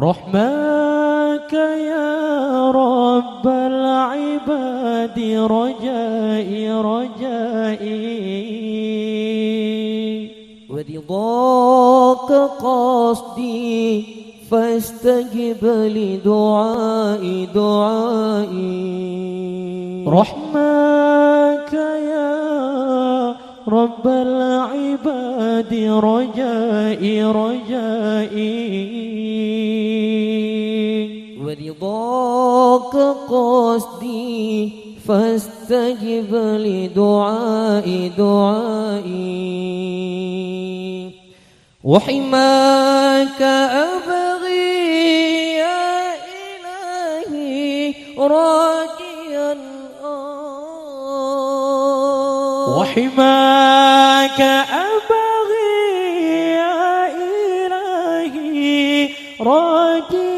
رحماك يا رب العباد رجائي ورضاك قصدي فاستجب لدعائي رحماك يا رب العباد رجائي ورضاك قصدي فاستجب لدعائي وحماك أبغي يا إلهي راجيا وحماك أبغي يا إلهي راجيا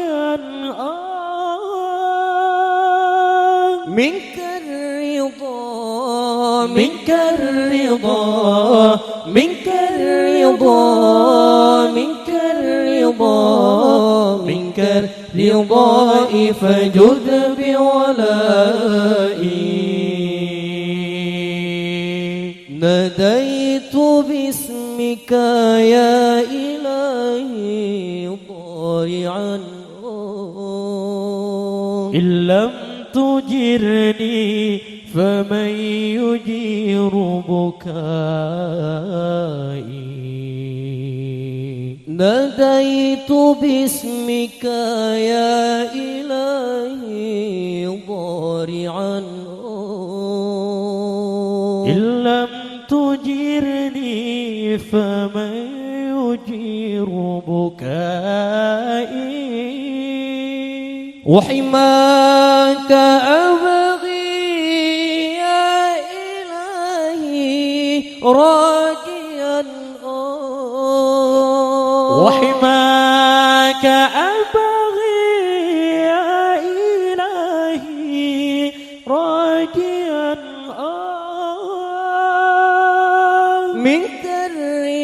منك الرضا منك الرضا منك الرضا منك الرضا منك الرضا فجد بولائي ناديت باسمك يا إلهي ضارعا إن لم تجرني فمن يجير بكائي ناديت باسمك يا إلهي ضارعا إن لم تجرني فمن يجير بكائي وحماك أبغي يا إلهي راجيا وحماك أبغي يا إلهي راجيا منك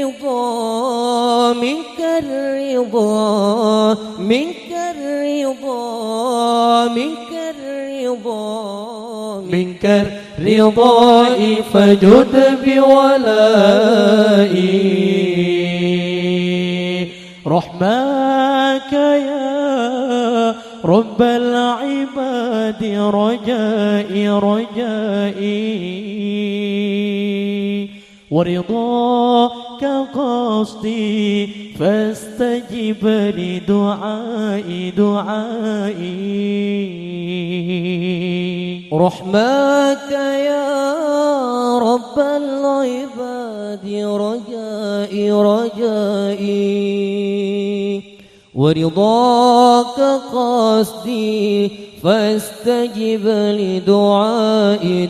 الرضا منك الرضا منك الرضا منك الرضا منك الرضا فجد بولائي رحماك يا رب العباد رجائي ورضاك قصدي فاستجب لدعائي رحماك يا رب العباد رجائي ورضاك قصدي فاستجب لدعائي